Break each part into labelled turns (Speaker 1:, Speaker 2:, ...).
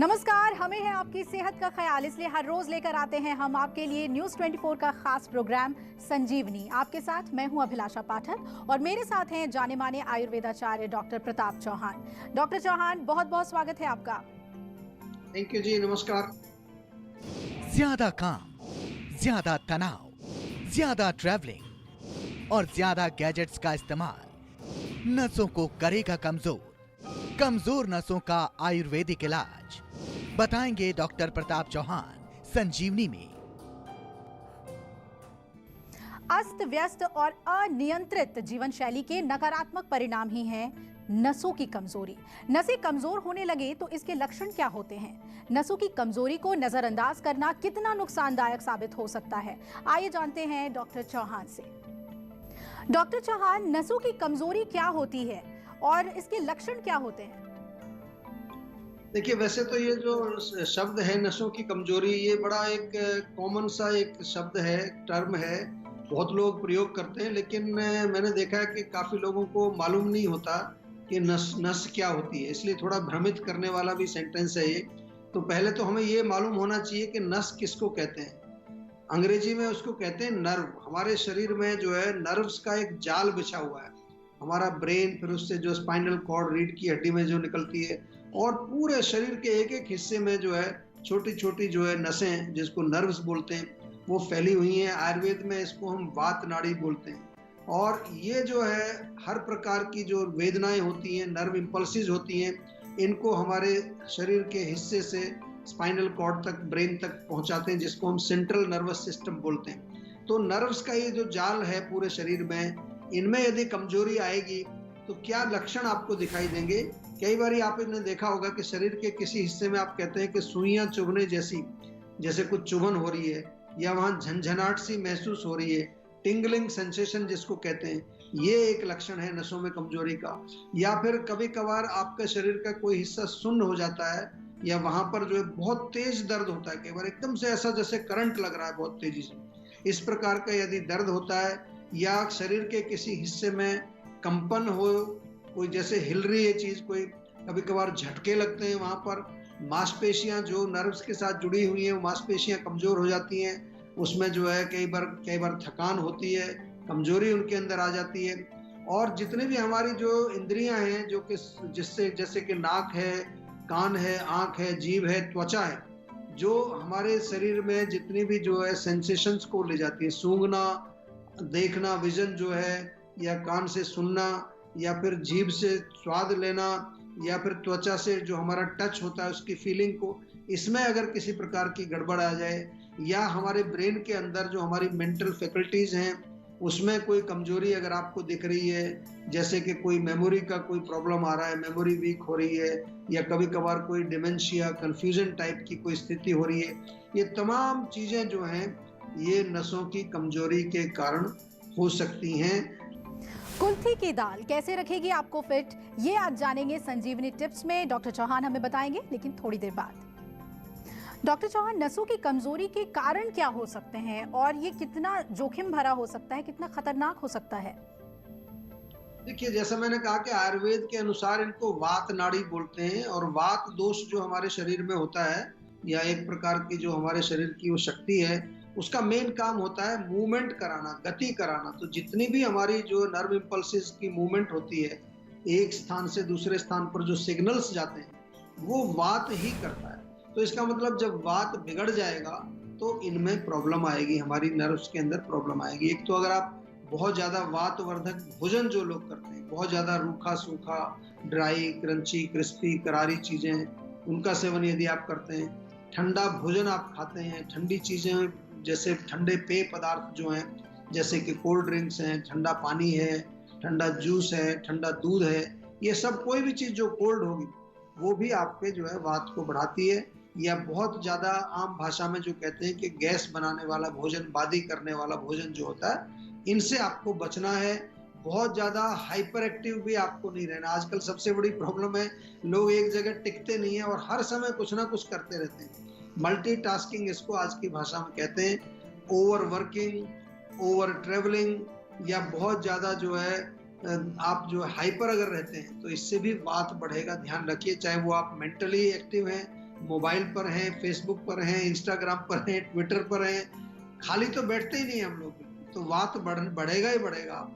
Speaker 1: नमस्कार, हमें है आपकी सेहत का ख्याल, इसलिए हर रोज लेकर आते हैं हम आपके लिए न्यूज 24 का खास प्रोग्राम संजीवनी। आपके साथ मैं हूं अभिलाषा पाठक और मेरे साथ हैं जाने माने आयुर्वेदाचार्य डॉक्टर प्रताप चौहान। डॉक्टर चौहान, बहुत बहुत स्वागत है आपका।
Speaker 2: थैंक यू जी, नमस्कार।
Speaker 3: ज्यादा काम, ज्यादा तनाव, ज्यादा ट्रैवलिंग और ज्यादा गैजेट्स का इस्तेमाल नसों को करेगा कमजोर। कमजोर नसों का आयुर्वेदिक इलाज बताएंगे डॉक्टर प्रताप चौहान संजीवनी में।
Speaker 1: अस्त व्यस्त और अनियंत्रित जीवन शैली के नकारात्मक परिणाम ही हैं नसों की कमजोरी। नसें कमजोर होने लगे तो इसके लक्षण क्या होते हैं? नसों की कमजोरी को नजरअंदाज करना कितना नुकसानदायक साबित हो सकता है? आइए जानते हैं डॉक्टर चौहान से। डॉक्टर चौहान, नसों की कमजोरी क्या होती है और इसके लक्षण क्या होते हैं?
Speaker 2: देखिए, वैसे तो ये जो शब्द है नसों की कमजोरी, ये बड़ा एक कॉमन सा एक शब्द है, टर्म है, बहुत लोग प्रयोग करते हैं। लेकिन मैंने देखा है कि काफी लोगों को मालूम नहीं होता कि नस क्या होती है, इसलिए थोड़ा भ्रमित करने वाला भी सेंटेंस है ये। तो पहले तो हमें ये मालूम होना चाहिए कि नस किसको कहते हैं। अंग्रेजी में उसको कहते हैं नर्व। हमारे शरीर में जो है नर्व्स का एक जाल बिछा हुआ है। हमारा ब्रेन, फिर उससे जो स्पाइनल कॉर्ड, रीढ़ की हड्डी में जो निकलती है, और पूरे शरीर के एक एक हिस्से में जो है छोटी छोटी जो है नसें, जिसको नर्व्स बोलते हैं, वो फैली हुई हैं। आयुर्वेद में इसको हम वात नाड़ी बोलते हैं। और ये जो है हर प्रकार की जो वेदनाएं होती हैं, नर्व इम्पल्सिस होती हैं, इनको हमारे शरीर के हिस्से से स्पाइनल कॉर्ड तक, ब्रेन तक पहुंचाते हैं, जिसको हम सेंट्रल नर्वस सिस्टम बोलते हैं। तो नर्व्स का ये जो जाल है पूरे शरीर में, इनमें यदि कमजोरी आएगी तो क्या लक्षण आपको दिखाई देंगे? कई बार आपने देखा होगा कि शरीर के किसी हिस्से में आप कहते हैं कि सुइयां चुभने जैसी, जैसे कुछ चुभन हो रही है, या वहां झंझनाहट सी महसूस हो रही है, टिंगलिंग सेंसेशन जिसको कहते हैं, ये एक लक्षण है नसों में कमजोरी का। या फिर कभी कभार आपका शरीर का कोई हिस्सा सुन्न हो जाता है, या वहां पर जो है बहुत तेज दर्द होता है, कई बार एकदम से ऐसा जैसे करंट लग रहा है बहुत तेजी से। इस प्रकार का यदि दर्द होता है, या शरीर के किसी हिस्से में कंपन हो, कोई जैसे हिल रही है चीज, कोई कभी कभार झटके लगते हैं, वहां पर मांसपेशियां जो नर्व्स के साथ जुड़ी हुई हैं, वो मांसपेशियां कमजोर हो जाती हैं, उसमें जो है कई बार थकान होती है, कमजोरी उनके अंदर आ जाती है। और जितने भी हमारी जो इंद्रियां हैं, जो कि जिससे जैसे कि नाक है, कान है, आंख है, जीभ है, त्वचा है, जो हमारे शरीर में जितनी भी जो है सेंसेशंस को ले जाती है, सूंघना, देखना, विजन जो है, या कान से सुनना, या फिर जीभ से स्वाद लेना, या फिर त्वचा से जो हमारा टच होता है उसकी फीलिंग को, इसमें अगर किसी प्रकार की गड़बड़ आ जाए, या हमारे ब्रेन के अंदर जो हमारी मेंटल फैकल्टीज हैं उसमें कोई कमजोरी अगर आपको दिख रही है, जैसे कि कोई मेमोरी का कोई प्रॉब्लम आ रहा है, मेमोरी वीक हो रही है, या कभी कभार कोई डिमेंशिया, कंफ्यूजन टाइप की कोई स्थिति हो रही है, ये तमाम चीजें जो हैं ये नसों की कमजोरी के कारण हो सकती हैं।
Speaker 1: कुल्थी की दाल कैसे रखेगी आपको फिट, ये आज जानेंगे संजीवनी टिप्स में। डॉक्टर चौहान हमें बताएंगे, लेकिन थोड़ी देर बाद। डॉक्टर चौहान, नसों की कमजोरी के कारण क्या हो सकते हैं और ये कितना जोखिम भरा हो सकता है, कितना खतरनाक हो सकता है?
Speaker 2: देखिए, जैसा मैंने कहा कि आयुर्वेद के अनुसार इनको वात नाड़ी बोलते हैं, और वात दोष जो हमारे शरीर में होता है, या एक प्रकार की जो हमारे शरीर की वो शक्ति है, उसका मेन काम होता है मूवमेंट कराना, गति कराना। तो जितनी भी हमारी जो नर्व इम्पल्सिस की मूवमेंट होती है, एक स्थान से दूसरे स्थान पर जो सिग्नल्स जाते हैं, वो वात ही करता है। तो इसका मतलब जब वात बिगड़ जाएगा तो इनमें प्रॉब्लम आएगी, हमारी नर्व्स के अंदर प्रॉब्लम आएगी। एक तो अगर आप बहुत ज्यादा वातवर्धक भोजन जो लोग करते हैं, बहुत ज्यादा रूखा सूखा, ड्राई, क्रंची, क्रिस्पी, करारी चीजें, उनका सेवन यदि आप करते हैं, ठंडा भोजन आप खाते हैं, ठंडी चीजें जैसे ठंडे पेय पदार्थ जो हैं, जैसे कि कोल्ड ड्रिंक्स हैं, ठंडा पानी है, ठंडा जूस है, ठंडा दूध है, ये सब कोई भी चीज जो कोल्ड होगी वो भी आपके जो है वात को बढ़ाती है। या बहुत ज्यादा आम भाषा में जो कहते हैं कि गैस बनाने वाला भोजन, बादी करने वाला भोजन जो होता है, इनसे आपको बचना है। बहुत ज्यादा हाइपर एक्टिव भी आपको नहीं रहना। आजकल सबसे बड़ी प्रॉब्लम है, लोग एक जगह टिकते नहीं है और हर समय कुछ ना कुछ करते रहते हैं। मल्टीटास्किंग इसको आज की भाषा में कहते हैं। ओवर वर्किंग, ओवर ट्रेवलिंग, या बहुत ज्यादा जो है आप जो हाइपर अगर रहते हैं तो इससे भी वात बढ़ेगा। ध्यान रखिए, चाहे वो आप मेंटली एक्टिव हैं मोबाइल पर हैं, फेसबुक पर हैं, इंस्टाग्राम पर हैं, ट्विटर पर हैं, खाली तो बैठते ही नहीं हम लोग, तो वात बढ़ेगा ही बढ़ेगा।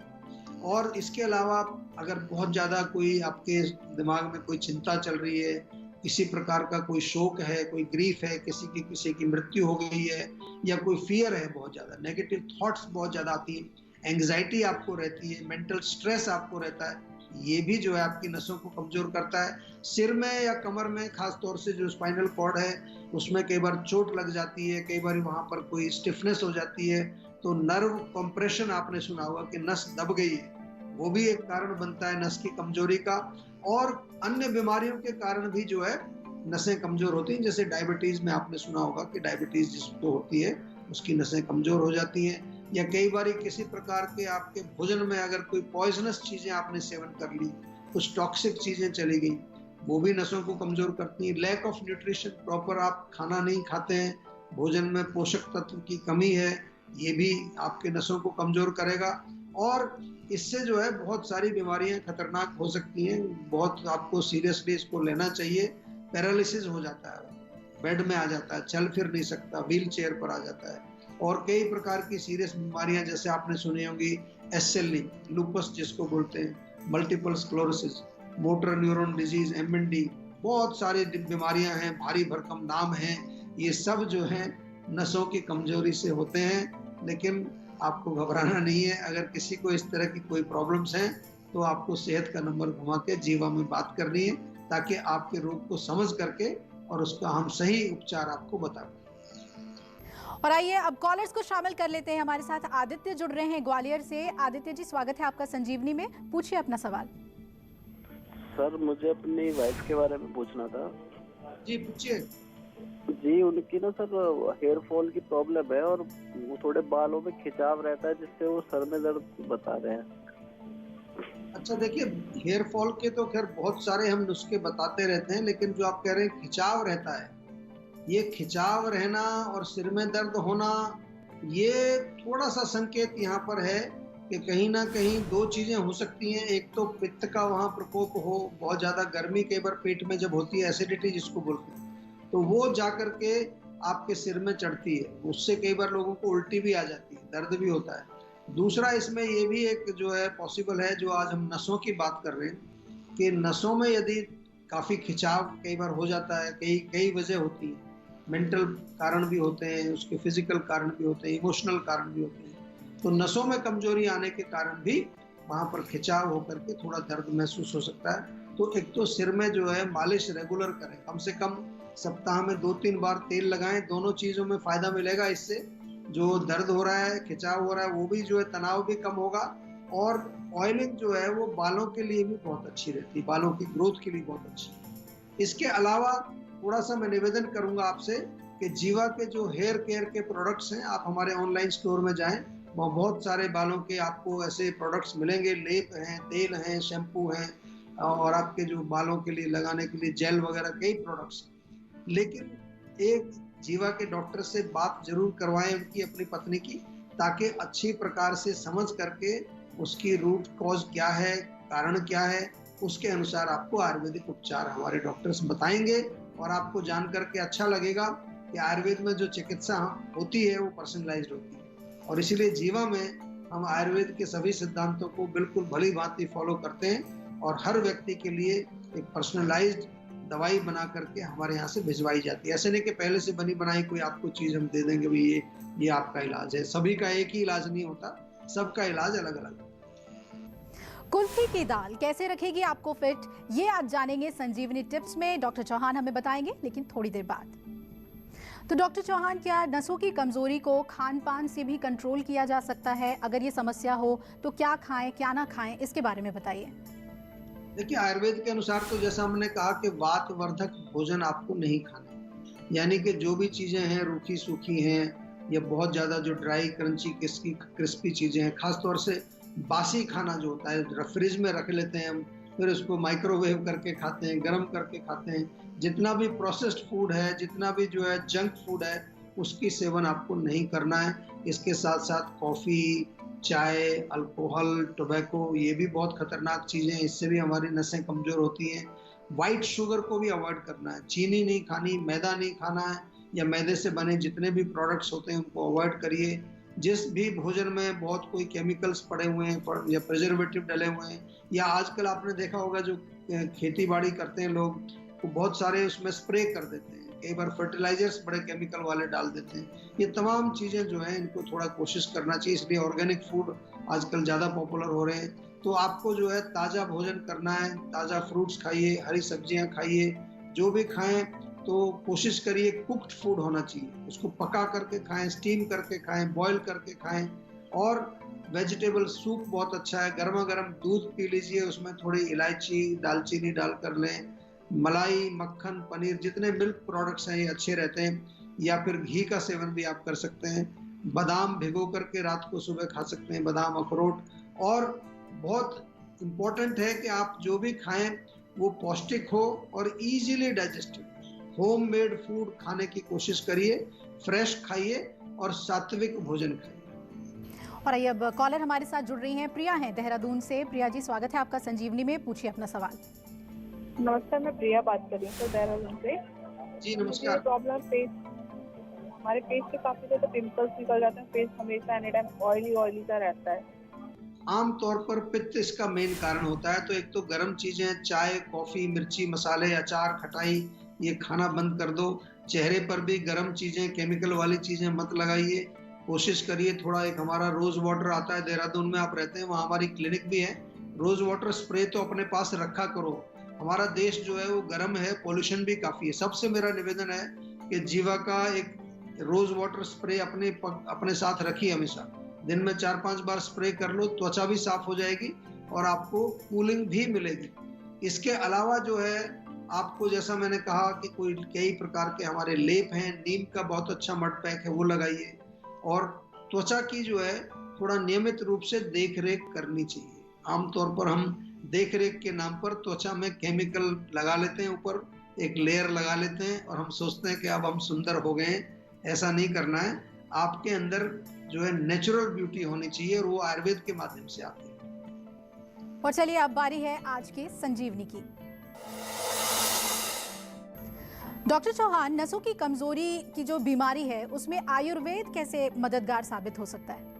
Speaker 2: और इसके अलावा अगर बहुत ज़्यादा कोई आपके दिमाग में कोई चिंता चल रही है, किसी प्रकार का कोई शोक है, कोई ग्रीफ है, किसी की मृत्यु हो गई है, या कोई फियर है, बहुत ज़्यादा नेगेटिव थॉट्स बहुत ज़्यादा आती हैं, एंग्जाइटी आपको रहती है, मेंटल स्ट्रेस आपको रहता है, ये भी जो है आपकी नसों को कमजोर करता है। सिर में या कमर में खास तौर से जो स्पाइनल कॉर्ड है उसमें कई बार चोट लग जाती है, कई बार वहां पर कोई स्टिफनेस हो जाती है, तो नर्व कंप्रेशन आपने सुना होगा कि नस दब गई है, वो भी एक कारण बनता है नस की कमजोरी का। और अन्य बीमारियों के कारण भी जो है नसें कमजोर होती हैं, जैसे डायबिटीज में आपने सुना होगा कि डायबिटीज जिसको होती है उसकी नसें कमजोर हो जाती हैं, या कई बार किसी प्रकार के आपके भोजन में अगर कोई पॉइजनस चीजें आपने सेवन कर ली, कुछ टॉक्सिक चीजें चली गई, वो भी नसों को कमजोर करती हैं। लैक ऑफ न्यूट्रिशन, प्रॉपर आप खाना नहीं खाते हैं, भोजन में पोषक तत्व की कमी है, ये भी आपके नसों को कमजोर करेगा। और इससे जो है बहुत सारी बीमारियां खतरनाक हो सकती हैं, बहुत आपको सीरियसली इसको लेना चाहिए। पैरालिसिस हो जाता है, बेड में आ जाता है, चल फिर नहीं सकता, व्हील चेयर पर आ जाता है। और कई प्रकार की सीरियस बीमारियां जैसे आपने सुनी होंगी एसएलई, लूपस जिसको बोलते हैं, multiple sclerosis, motor neuron disease, MND, बहुत सारी बीमारियां हैं, भारी भरकम नाम हैं, ये सब जो है नसों की कमजोरी से होते हैं। लेकिन आपको घबराना नहीं है, अगर किसी को इस तरह की कोई प्रॉब्लम्स हैं तो आपको सेहत का नंबर घुमा के जीवा में बात करनी है, ताकि आपके रोग को समझ करके और उसका हम सही उपचार आपको बता दें।
Speaker 1: और आइए अब कॉलर्स को शामिल कर लेते हैं। हमारे साथ आदित्य जुड़ रहे हैं ग्वालियर से। आदित्य जी, स्वागत है आपका संजीवनी में, पूछिए अपना सवाल।
Speaker 4: सर, मुझे अपनी वाइफ के बारे में पूछना था।
Speaker 2: जी पूछिए।
Speaker 4: जी, उनकी ना सर हेयर फॉल की प्रॉब्लम है और वो थोड़े बालों में खिंचाव रहता है, जिससे वो सर में दर्द बता रहे हैं।
Speaker 2: अच्छा देखिए, हेयर फॉल के तो खैर बहुत सारे हम नुस्खे बताते रहते हैं, लेकिन जो आप कह रहे हैं खिंचाव रहता है, ये खिंचाव रहना और सिर में दर्द होना, ये थोड़ा सा संकेत यहाँ पर है कि कहीं ना कहीं दो चीजें हो सकती हैं। एक तो पित्त का वहाँ प्रकोप हो, बहुत ज्यादा गर्मी कई बार पेट में जब होती है, एसिडिटी जिसको बोलते हैं, तो वो जा करके आपके सिर में चढ़ती है, उससे कई बार लोगों को उल्टी भी आ जाती है, दर्द भी होता है। दूसरा इसमें ये भी एक जो है पॉसिबल है, जो आज हम नसों की बात कर रहे हैं, कि नसों में यदि काफ़ी खिंचाव कई बार हो जाता है, कई वजह होती है, मेंटल कारण भी होते हैं, उसके फिजिकल कारण भी होते हैं, इमोशनल कारण भी होते हैं, तो नसों में कमजोरी आने के कारण भी वहाँ पर खिंचाव होकर के थोड़ा दर्द महसूस हो सकता है। तो एक तो सिर में जो है मालिश रेगुलर करें, कम से कम सप्ताह में 2-3 बार तेल लगाएं, दोनों चीज़ों में फ़ायदा मिलेगा। इससे जो दर्द हो रहा है, खिंचाव हो रहा है, वो भी जो है तनाव भी कम होगा। और ऑयलिंग जो है वो बालों के लिए भी बहुत अच्छी रहती है, बालों की ग्रोथ के लिए बहुत अच्छी है। इसके अलावा थोड़ा सा मैं निवेदन करूंगा आपसे कि जीवा के जो हेयर केयर के प्रोडक्ट्स हैं, आप हमारे ऑनलाइन स्टोर में जाएं, वहाँ बहुत सारे बालों के आपको ऐसे प्रोडक्ट्स मिलेंगे, लेप हैं, तेल हैं, शैम्पू हैं, और आपके जो बालों के लिए लगाने के लिए जेल वगैरह कई प्रोडक्ट्स। लेकिन एक जीवा के डॉक्टर से बात जरूर करवाएं उनकी अपनी पत्नी की, ताकि अच्छी प्रकार से समझ करके उसकी रूट कॉज क्या है, कारण क्या है, उसके अनुसार आपको आयुर्वेदिक उपचार हमारे डॉक्टर्स बताएंगे। और आपको जान करके अच्छा लगेगा कि आयुर्वेद में जो चिकित्सा होती है वो पर्सनलाइज्ड होती है, और इसीलिए जीवा में हम आयुर्वेद के सभी सिद्धांतों को बिल्कुल भली भांति फॉलो करते हैं, और हर व्यक्ति के लिए एक पर्सनलाइज्ड दवाई बना करके हमारे यहाँ से भिजवाई जाती है। ऐसे नहीं कि पहले से बनी बनाई कोई आपको चीज हम दे देंगे भाई ये आपका इलाज है। सभी का एक ही इलाज नहीं होता, सबका इलाज अलग अलग।
Speaker 1: कुल्थी की दाल कैसे रखेगी आपको फिट, ये आज जानेंगे संजीवनी टिप्स में। डॉक्टर चौहान हमें बताएंगे, लेकिन थोड़ी देर बाद। तो डॉक्टर चौहान, क्या नसों की कमजोरी को खान पान से भी कंट्रोल किया जा सकता है? अगर ये समस्या हो तो क्या खाएं क्या ना खाएं, इसके बारे में बताइए।
Speaker 2: देखिए, आयुर्वेद के अनुसार तो जैसा हमने कहा कि वात वर्धक भोजन आपको नहीं खाना, यानी कि जो भी चीजें हैं रूखी सूखी हैं या बहुत ज्यादा जो ड्राई क्रंची क्रिस्पी चीजें हैं, खासतौर से बासी खाना जो होता है फ्रिज में रख लेते हैं हम, फिर उसको माइक्रोवेव करके खाते हैं, गर्म करके खाते हैं, जितना भी प्रोसेस्ड फूड है, जितना भी जो है जंक फूड है, उसकी सेवन आपको नहीं करना है। इसके साथ साथ कॉफ़ी, चाय, अल्कोहल, टोबैको, ये भी बहुत खतरनाक चीज़ें हैं, इससे भी हमारी नसें कमज़ोर होती हैं। वाइट शुगर को भी अवॉइड करना है, चीनी नहीं खानी, मैदा नहीं खाना है, या मैदे से बने जितने भी प्रोडक्ट्स होते हैं उनको अवॉइड करिए। जिस भी भोजन में बहुत कोई केमिकल्स पड़े हुए हैं या प्रिजर्वेटिव डले हुए हैं, या आजकल आपने देखा होगा जो खेती बाड़ी करते हैं लोग, वो बहुत सारे उसमें स्प्रे कर देते हैं, कई बार फर्टिलाइजर्स बड़े केमिकल वाले डाल देते हैं। ये तमाम चीजें जो हैं इनको थोड़ा कोशिश करना चाहिए, इसलिए ऑर्गेनिक फूड आजकल ज्यादा पॉपुलर हो रहे हैं। तो आपको जो है ताजा भोजन करना है, ताजा फ्रूट्स खाइए, हरी सब्जियां खाइए, जो भी खाएं तो कोशिश करिए कुक्ड फूड होना चाहिए, उसको पका करके खाएं, स्टीम करके खाएं, बॉईल करके खाएं। और वेजिटेबल सूप बहुत अच्छा है, गर्मा गर्म दूध पी लीजिए, उसमें थोड़ी इलायची दालचीनी डालकर लें। मलाई, मक्खन, पनीर, जितने मिल्क प्रोडक्ट्स हैं ये अच्छे रहते हैं। या फिर घी का सेवन भी आप कर सकते हैं। बादाम भिगो करके रात को सुबह खा सकते हैं, बादाम, अखरोट। और बहुत इम्पोर्टेंट है कि आप जो भी खाएं वो पौष्टिक हो और इजीली डाइजेस्टेड। होममेड फूड खाने की कोशिश करिए, फ्रेश खाइए और सात्विक भोजन खाइए।
Speaker 1: और आइए अब कॉलर हमारे साथ जुड़ रही हैं, प्रिया हैं देहरादून से। प्रिया जी, स्वागत है आपका संजीवनी में, पूछिए अपना सवाल।
Speaker 5: नमस्कार, मैं प्रिया बात कर रही हूँ देहरादून से।
Speaker 2: जी नमस्कार।
Speaker 5: प्रॉब्लम फेस, हमारे फेस पे काफी ज्यादा पिंपल्स निकल जाते हैं, फेस हमेशा एनी टाइम ऑयली सा रहता है।
Speaker 2: आमतौर पर पित्त इसका मेन कारण होता है। तो एक तो गर्म चीजें, चाय, कॉफी, मिर्ची, मसाले, अचार, खटाई, ये खाना बंद कर दो। चेहरे पर भी गर्म चीजें, केमिकल वाली चीजें मत लगाइए। कोशिश करिए थोड़ा, एक हमारा रोज वाटर आता है, देहरादून में आप रहते हैं, वहाँ हमारी क्लिनिक भी है। रोज वाटर स्प्रे तो अपने पास रखा करो। हमारा देश जो है वो गर्म है, पोल्यूशन भी काफी है। सबसे मेरा निवेदन है कि जीवा का एक रोज वाटर स्प्रे अपने साथ रखिए हमेशा। दिन में 4-5 बार स्प्रे कर लो, त्वचा भी साफ हो जाएगी और आपको कूलिंग भी मिलेगी। इसके अलावा जो है आपको, जैसा मैंने कहा कि कई प्रकार के हमारे लेप हैं, नीम का बहुत अच्छा मड पैक है, वो लगाइए। और त्वचा की जो है थोड़ा नियमित रूप से देख रेख करनी चाहिए। आमतौर पर हम देख रेख के नाम पर त्वचा में केमिकल लगा लेते हैं, ऊपर एक लेयर लगा लेते हैं और हम सोचते हैं कि अब हम सुंदर हो गए हैं। ऐसा नहीं करना है। आपके अंदर जो है नेचुरल ब्यूटी होनी चाहिए और वो आयुर्वेद के माध्यम से आती है।
Speaker 1: और चलिए अब बारी है आज के संजीवनी की। डॉक्टर चौहान, नसों की कमजोरी की जो बीमारी है उसमें आयुर्वेद कैसे मददगार साबित हो सकता है?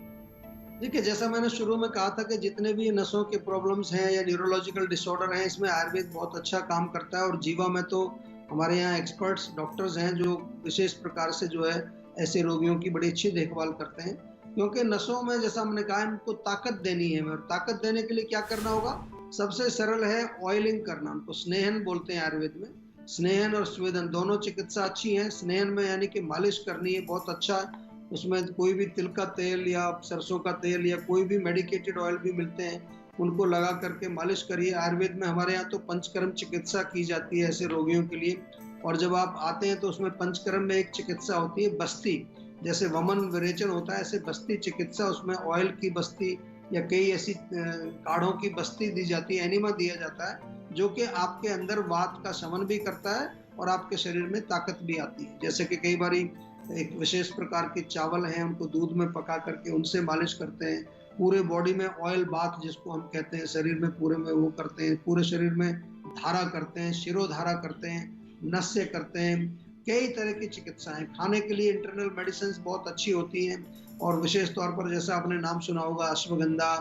Speaker 2: देखिए, जैसा मैंने शुरू में कहा था कि जितने भी नसों के प्रॉब्लम्स हैं या न्यूरोलॉजिकल डिसऑर्डर हैं, इसमें आयुर्वेद बहुत अच्छा काम करता है। और जीवा में तो हमारे यहाँ एक्सपर्ट्स डॉक्टर्स हैं जो विशेष प्रकार से जो है ऐसे रोगियों की बड़ी अच्छी देखभाल करते हैं। क्योंकि नसों में, जैसा हमने कहा, इनको ताकत देनी है। और ताकत देने के लिए क्या करना होगा? सबसे सरल है ऑयलिंग करना। उनको स्नेहन बोलते हैं आयुर्वेद में। स्नेहन और स्वेदन दोनों चिकित्सा अच्छी हैं। स्नेहन में यानी कि मालिश करनी है, बहुत अच्छा है। उसमें कोई भी तिल का तेल या सरसों का तेल या कोई भी मेडिकेटेड ऑयल भी मिलते हैं, उनको लगा करके मालिश करिए। आयुर्वेद में हमारे यहाँ तो पंचकर्म चिकित्सा की जाती है ऐसे रोगियों के लिए। और जब आप आते हैं तो उसमें पंचकर्म में एक चिकित्सा होती है बस्ती, जैसे वमन विरेचन होता है ऐसे बस्ती चिकित्सा, उसमें ऑयल की बस्ती या कई ऐसी काढ़ों की बस्ती दी जाती है, एनिमा दिया जाता है, जो कि आपके अंदर वात का शमन भी करता है और आपके शरीर में ताकत भी आती है। जैसे कि कई बारी एक विशेष प्रकार के चावल हैं, उनको दूध में पका करके उनसे मालिश करते हैं। पूरे बॉडी में ऑयल बाथ जिसको हम कहते हैं, शरीर में पूरे में वो करते हैं। पूरे शरीर में धारा करते हैं, शिरोधारा करते हैं, नस्य करते हैं। कई तरह की चिकित्साएं। खाने के लिए इंटरनल मेडिसिन बहुत अच्छी होती हैं। और विशेष तौर पर जैसा आपने नाम सुना होगा, अश्वगंधा,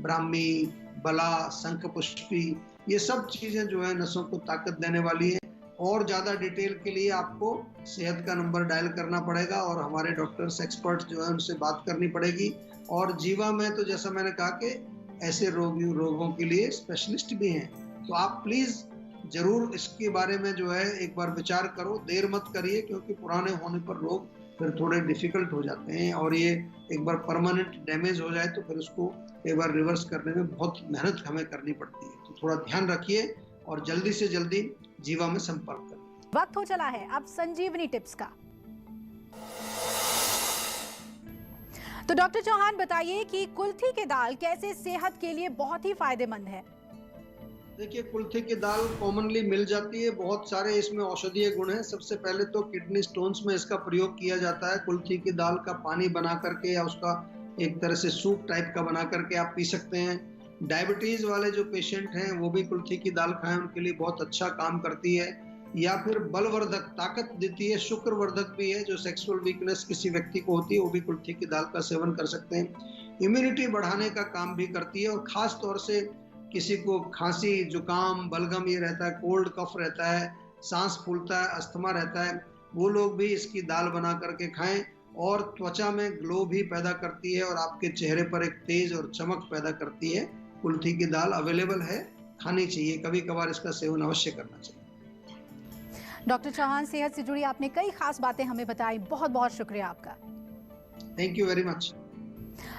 Speaker 2: ब्राह्मी, बला, शंखपुष्पी, ये सब चीजें जो है नसों को ताकत देने वाली है। और ज़्यादा डिटेल के लिए आपको सेहत का नंबर डायल करना पड़ेगा और हमारे डॉक्टर्स एक्सपर्ट्स जो है उनसे बात करनी पड़ेगी। और जीवा में तो जैसा मैंने कहा कि ऐसे रोगों के लिए स्पेशलिस्ट भी हैं। तो आप प्लीज़ जरूर इसके बारे में जो है एक बार विचार करो, देर मत करिए, क्योंकि पुराने होने पर रोग फिर थोड़े डिफिकल्ट हो जाते हैं। और ये एक बार परमानेंट डैमेज हो जाए तो फिर उसको एक बार रिवर्स करने में बहुत मेहनत हमें करनी पड़ती है। तो थोड़ा ध्यान रखिए और जल्दी से जल्दी जीवा में संपर्क करें।
Speaker 1: वक्त हो चला है अब संजीवनी टिप्स का। तो डॉक्टर चौहान बताइए कि कुल्थी की दाल कैसे सेहत के लिए बहुत ही फायदेमंद है?
Speaker 2: देखिए, कुल्थी की दाल कॉमनली मिल जाती है, बहुत सारे इसमें औषधीय गुण हैं। सबसे पहले तो किडनी स्टोन्स में इसका प्रयोग किया जाता है। कुल्थी की दाल का पानी बना करके या उसका एक तरह से सूप टाइप का बना करके आप पी सकते हैं। डायबिटीज वाले जो पेशेंट हैं वो भी कुल्थी की दाल खाएं, उनके लिए बहुत अच्छा काम करती है। या फिर बलवर्धक, ताकत देती है, शुक्रवर्धक भी है। जो सेक्सुअल वीकनेस किसी व्यक्ति को होती है वो भी कुल्थी की दाल का सेवन कर सकते हैं। इम्यूनिटी बढ़ाने का काम भी करती है। और खास तौर से किसी को खांसी, जुकाम, बलगम ये रहता है, कोल्ड कफ रहता है, सांस फूलता है, अस्थमा रहता है, वो लोग भी इसकी दाल बना करके खाएं। और त्वचा में ग्लो भी पैदा करती है और आपके चेहरे पर एक तेज और चमक पैदा करती है। कुल्थी की दाल अवेलेबल है, खानी चाहिए, कभी कभार इसका सेवन अवश्य करना चाहिए।
Speaker 1: डॉक्टर चौहान, सेहत से जुड़ी आपने कई खास बातें हमें बताई, बहुत बहुत शुक्रिया आपका।
Speaker 2: Thank you very much.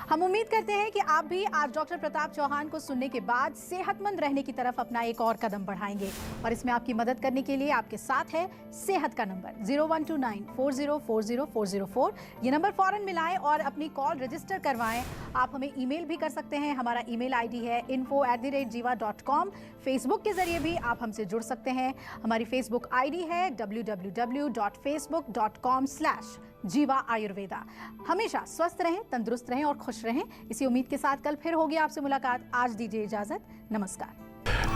Speaker 1: हम उम्मीद करते हैं कि आप भी आज डॉक्टर प्रताप चौहान को सुनने के बाद सेहतमंद रहने की तरफ अपना एक और कदम बढ़ाएंगे। और इसमें आपकी मदद करने के लिए आपके साथ है सेहत का नंबर 0129404004। ये नंबर फौरन मिलाएं और अपनी कॉल रजिस्टर करवाएं। आप हमें ईमेल भी कर सकते हैं, हमारा ईमेल आईडी है info@jiva.com। फेसबुक के जरिए भी आप हमसे जुड़ सकते हैं। हमारी फेसबुक आईडी है www.facebook.com/जीवा आयुर्वेदा। हमेशा स्वस्थ रहें, तंदुरुस्त रहें और खुश रहें। इसी उम्मीद के साथ कल फिर होगी आपसे मुलाकात। आज दीजिए इजाजत, नमस्कार।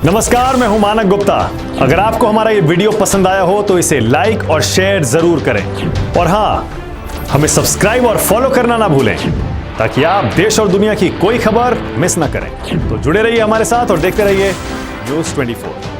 Speaker 6: नमस्कार, मैं हूं मानक गुप्ता। अगर आपको हमारा ये वीडियो पसंद आया हो तो इसे लाइक और शेयर जरूर करें। और हाँ, हमें सब्सक्राइब और फॉलो करना ना भूलें ताकि आप देश और दुनिया की कोई खबर मिस ना करें। तो जुड़े रहिए हमारे साथ और देखते रहिए न्यूज़ 24।